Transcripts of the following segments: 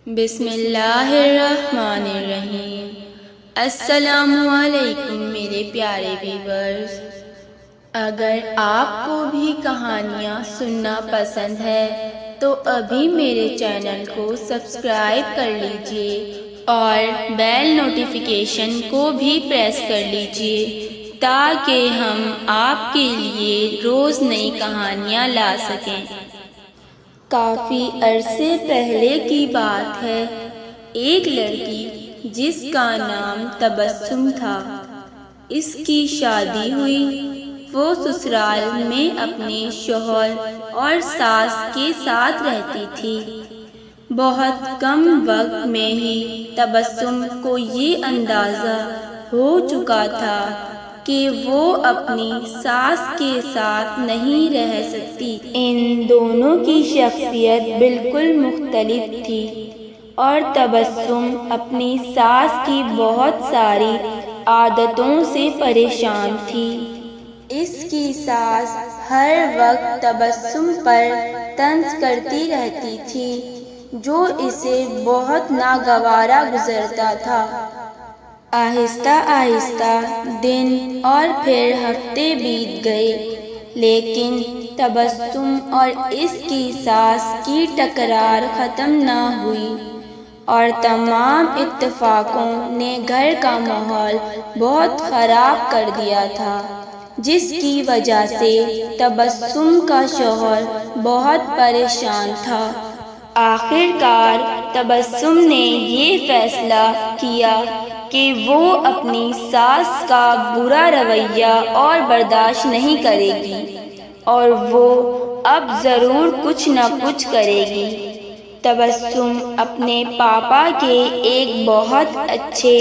بسم اللہ الرحمن الرحیم۔ السلام علیکم میرے پیارے ویورز، اگر آپ کو بھی کہانیاں سننا پسند ہے تو ابھی میرے چینل کو سبسکرائب کر لیجئے اور بیل نوٹیفیکیشن کو بھی پریس کر لیجئے تاکہ ہم آپ کے لیے روز نئی کہانیاں لا سکیں۔ کافی عرصے پہلے کی بات ہے، ایک لڑکی جس کا نام تبسم تھا، اس کی شادی ہوئی۔ وہ سسرال میں اپنے شوہر اور ساس کے ساتھ رہتی تھی۔ بہت کم وقت میں ہی تبسم کو یہ اندازہ ہو چکا تھا کہ وہ اپنی ساس کے ساتھ نہیں رہ سکتی۔ ان دونوں کی شخصیت بالکل مختلف تھی اور تبسم اپنی ساس کی بہت ساری عادتوں سے پریشان تھی۔ اس کی ساس ہر وقت تبسم پر طنز کرتی رہتی تھی، جو اسے بہت ناگوارا گزرتا تھا۔ آہستہ آہستہ دن اور پھر ہفتے بیت گئے، لیکن تبسم اور اس کی ساس کی تکرار ختم نہ ہوئی اور تمام اتفاقوں نے گھر کا ماحول بہت خراب کر دیا تھا، جس کی وجہ سے تبسم کا شوہر بہت پریشان تھا۔ آخر کار تبسم نے یہ فیصلہ کیا کہ وہ اپنی ساس کا برا رویہ اور برداشت نہیں کرے گی اور وہ اب ضرور کچھ نہ کچھ کرے گی۔ تبسم اپنے پاپا کے ایک بہت اچھے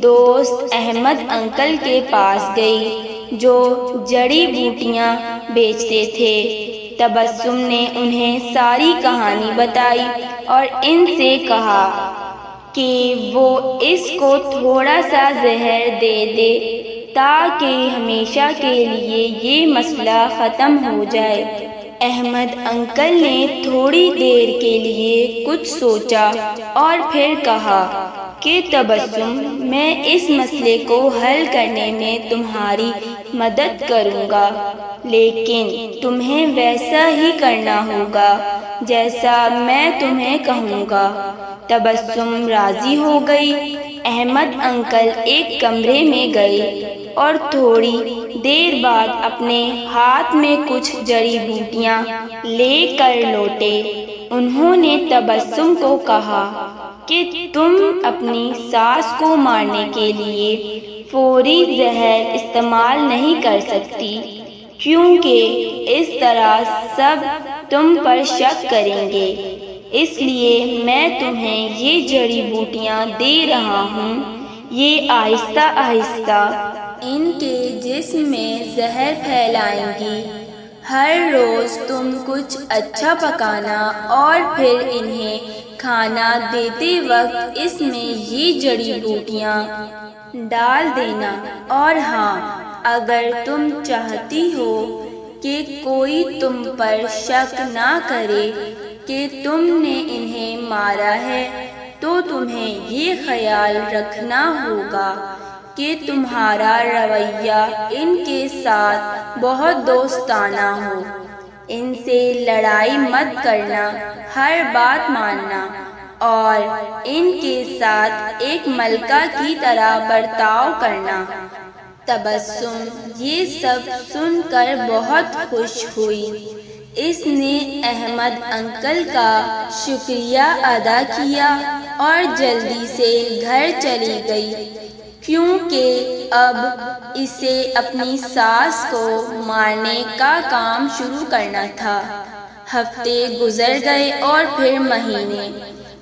دوست احمد انکل کے پاس گئی، جو جڑی بوٹیاں بیچتے تھے۔ تبسم نے انہیں ساری کہانی بتائی اور ان سے کہا کہ وہ اس کو تھوڑا سا زہر دے دے تاکہ ہمیشہ کے لیے یہ مسئلہ ختم ہو جائے۔ احمد انکل نے تھوڑی دیر کے لیے کچھ سوچا اور پھر کہا کہ تبسم، میں اس مسئلے کو حل کرنے میں تمہاری مدد کروں گا، لیکن تمہیں ویسا ہی کرنا ہوگا جیسا میں تمہیں کہوں گا۔ تبسم راضی ہو گئی۔ احمد انکل ایک کمرے میں گئے اور تھوڑی دیر بعد اپنے ہاتھ میں کچھ جڑی بوٹیاں لے کر لوٹے۔ انہوں نے تبسم کو کہا کہ تم اپنی ساس کو مارنے کے لیے فوری زہر استعمال نہیں کر سکتی، کیونکہ اس طرح سب تم پر شک کریں گے، اس لیے میں تمہیں یہ جڑی بوٹیاں دے رہا ہوں۔ یہ آہستہ آہستہ ان کے جسم میں زہر پھیلائیں گی۔ ہر روز تم کچھ اچھا پکانا اور پھر انہیں کھانا دیتے وقت اس میں یہ جڑی بوٹیاں ڈال دینا، اور ہاں، اگر تم چاہتی ہو کہ کوئی تم پر شک نہ کرے کہ تم نے انہیں مارا ہے، تو تمہیں یہ خیال رکھنا ہوگا کہ تمہارا رویہ ان کے ساتھ بہت دوستانہ ہو، ان سے لڑائی مت کرنا، ہر بات ماننا اور ان کے ساتھ ایک ملکہ کی طرح برتاؤ کرنا۔ تبسم یہ سب سن کر بہت خوش ہوئی۔ اس نے احمد انکل کا شکریہ ادا کیا اور جلدی سے گھر چلی گئی، کیونکہ اب اسے اپنی ساس کو مارنے کا کام شروع کرنا تھا۔ ہفتے گزر گئے اور پھر مہینے۔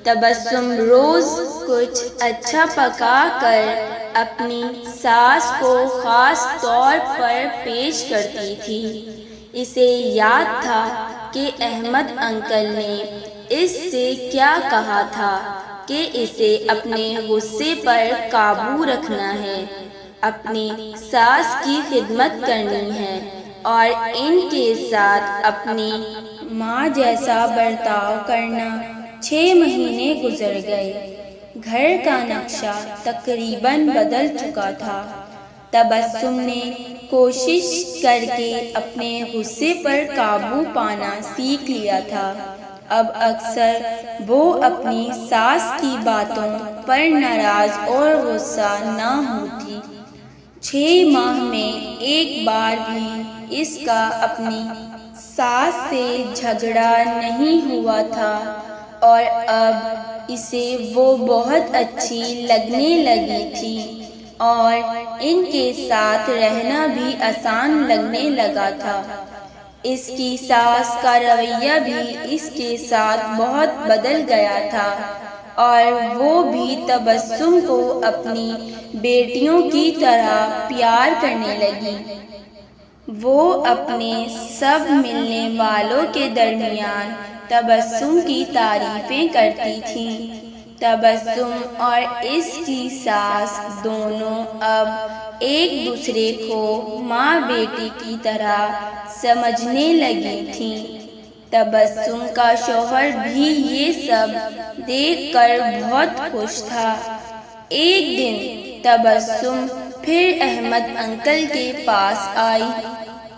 تبسم روز کچھ اچھا پکا کر اپنی ساس کو خاص طور پر پیش کرتی تھی۔ اسے یاد تھا کہ احمد انکل نے اس سے کیا کہا تھا کہ اسے اپنے غصے پر قابو رکھنا ہے، اپنی ساس کی خدمت کرنی ہے اور ان کے ساتھ اپنی ماں جیسا برتاؤ کرنا۔ 6 مہینے گزر گئے، گھر کا نقشہ تقریباً بدل چکا تھا۔ تبسم نے کوشش کر کے اپنے غصے پر قابو پانا سیکھ لیا تھا۔ اب اکثر وہ اپنی ساس کی باتوں پر ناراض اور غصہ نہ ہوتی۔ 6 ماہ میں ایک بار بھی اس کا اپنی ساس سے جھگڑا نہیں ہوا تھا، اور اب اسے وہ بہت اچھی لگنے لگی تھی اور ان کے ساتھ رہنا بھی آسان لگنے لگا تھا۔ اس کی ساس کا رویہ بھی اس کے ساتھ بہت بدل گیا تھا، اور وہ بھی تبسم کو اپنی بیٹیوں کی طرح پیار کرنے لگی۔ وہ اپنے سب ملنے والوں کے درمیان تبسم کی تعریفیں کرتی تھیں۔ تبسم اور اس کی ساس دونوں اب ایک دوسرے کو ماں بیٹی کی طرح سمجھنے لگی تھیں۔ تبسم کا شوہر بھی یہ سب دیکھ کر بہت خوش تھا۔ ایک دن تبسم پھر احمد انکل کے پاس آئی۔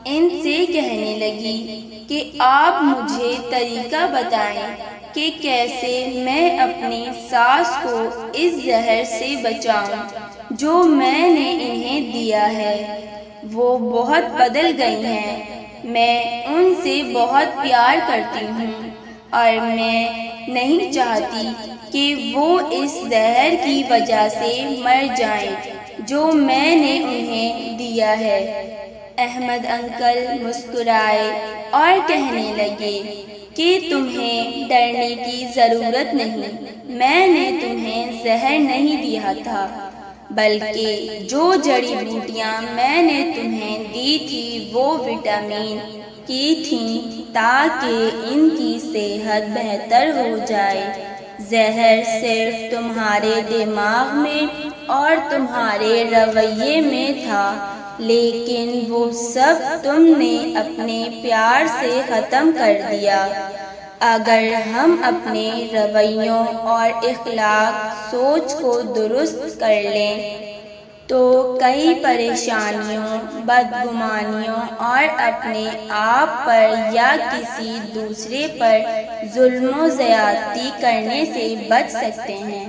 ان سے کہنے لگی کہ آپ مجھے طریقہ بتائیں کہ کیسے میں اپنی ساس کو اس زہر سے بچاؤں جو میں نے انہیں دیا ہے۔ وہ بہت بدل گئی ہیں، میں ان سے بہت پیار کرتی ہوں، اور میں نہیں چاہتی کہ وہ اس زہر کی وجہ سے مر جائیں جو میں نے انہیں دیا ہے۔ احمد انکل مسکرائے اور کہنے لگے کہ تمہیں ڈرنے کی ضرورت نہیں، میں نے تمہیں زہر نہیں دیا تھا، بلکہ جو جڑی بوٹیاں میں نے تمہیں دی تھی وہ وٹامن کی تھیں تاکہ ان کی صحت بہتر ہو جائے۔ زہر صرف تمہارے دماغ میں اور تمہارے رویے میں تھا، لیکن وہ سب تم نے اپنے پیار سے ختم کر دیا۔ اگر ہم اپنے رویوں اور اخلاق سوچ کو درست کر لیں تو کئی پریشانیوں، بدگمانیوں اور اپنے آپ پر یا کسی دوسرے پر ظلم و زیادتی کرنے سے بچ سکتے ہیں۔